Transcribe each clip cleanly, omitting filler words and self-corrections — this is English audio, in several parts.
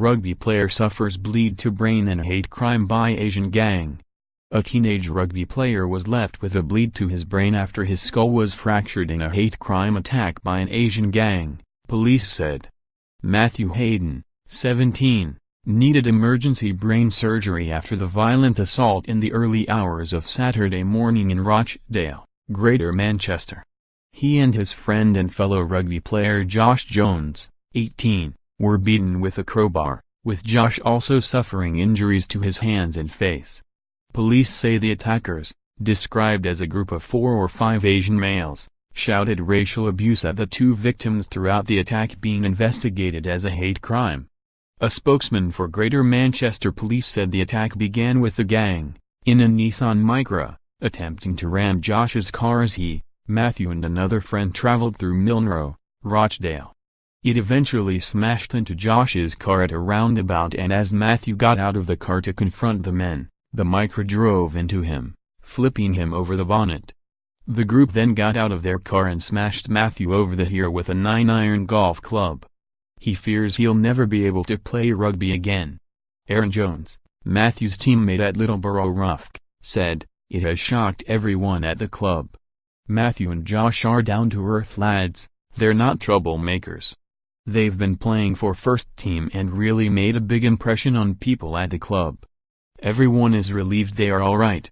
Rugby player suffers bleed to brain in a hate crime by Asian gang. A teenage rugby player was left with a bleed to his brain after his skull was fractured in a hate crime attack by an Asian gang, police said. Matthew Hayden, 17, needed emergency brain surgery after the violent assault in the early hours of Saturday morning in Rochdale, Greater Manchester. He and his friend and fellow rugby player Josh Jones, 18, were beaten with a crowbar, with Josh also suffering injuries to his hands and face. Police say the attackers, described as a group of 4 or 5 Asian males, shouted racial abuse at the 2 victims throughout the attack, being investigated as a hate crime. A spokesman for Greater Manchester Police said the attack began with the gang, in a Nissan Micra, attempting to ram Josh's car as he, Matthew and another friend traveled through Milnrow, Rochdale. It eventually smashed into Josh's car at a roundabout, and as Matthew got out of the car to confront the men, the Micra drove into him, flipping him over the bonnet. The group then got out of their car and smashed Matthew over the ear with a 9-iron golf club. He fears he'll never be able to play rugby again. Aaron Jones, Matthew's teammate at Littleborough Rough, said, "It has shocked everyone at the club. Matthew and Josh are down-to-earth lads, they're not troublemakers. They've been playing for first team and really made a big impression on people at the club. Everyone is relieved they are all right.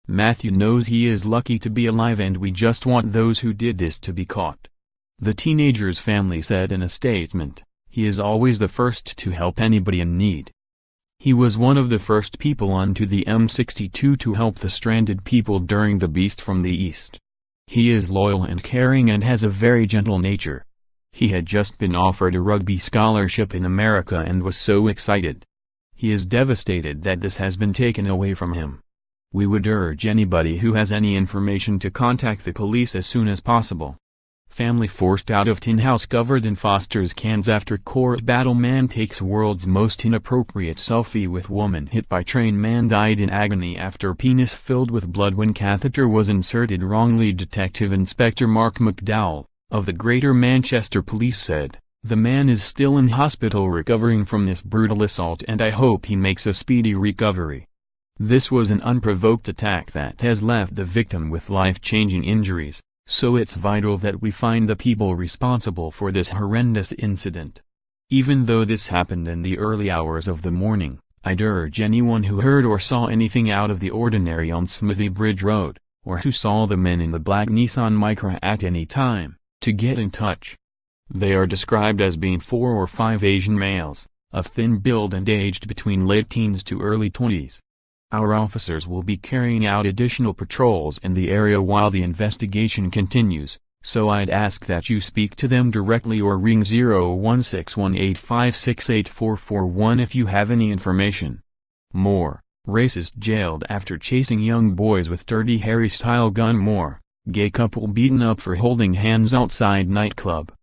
Matthew knows he is lucky to be alive, and we just want those who did this to be caught." The teenager's family said in a statement, "He is always the first to help anybody in need. He was one of the first people onto the M62 to help the stranded people during the Beast from the East. He is loyal and caring and has a very gentle nature. He had just been offered a rugby scholarship in America and was so excited. He is devastated that this has been taken away from him. We would urge anybody who has any information to contact the police as soon as possible." Family forced out of tin house covered in Foster's cans after court battle. Man takes world's most inappropriate selfie with woman hit by train. Man died in agony after penis filled with blood when catheter was inserted wrongly. Detective Inspector Mark McDowell, of the Greater Manchester Police said, "The man is still in hospital recovering from this brutal assault, and I hope he makes a speedy recovery. This was an unprovoked attack that has left the victim with life-changing injuries, so it's vital that we find the people responsible for this horrendous incident. Even though this happened in the early hours of the morning, I'd urge anyone who heard or saw anything out of the ordinary on Smithy Bridge Road, or who saw the men in the black Nissan Micra at any time, to get in touch." They are described as being 4 or 5 Asian males, of thin build and aged between late teens to early 20s. Our officers will be carrying out additional patrols in the area while the investigation continues, so I'd ask that you speak to them directly or ring 01618568441 if you have any information. More, racist jailed after chasing young boys with Dirty Harry-style gun. More, gay couple beaten up for holding hands outside nightclub.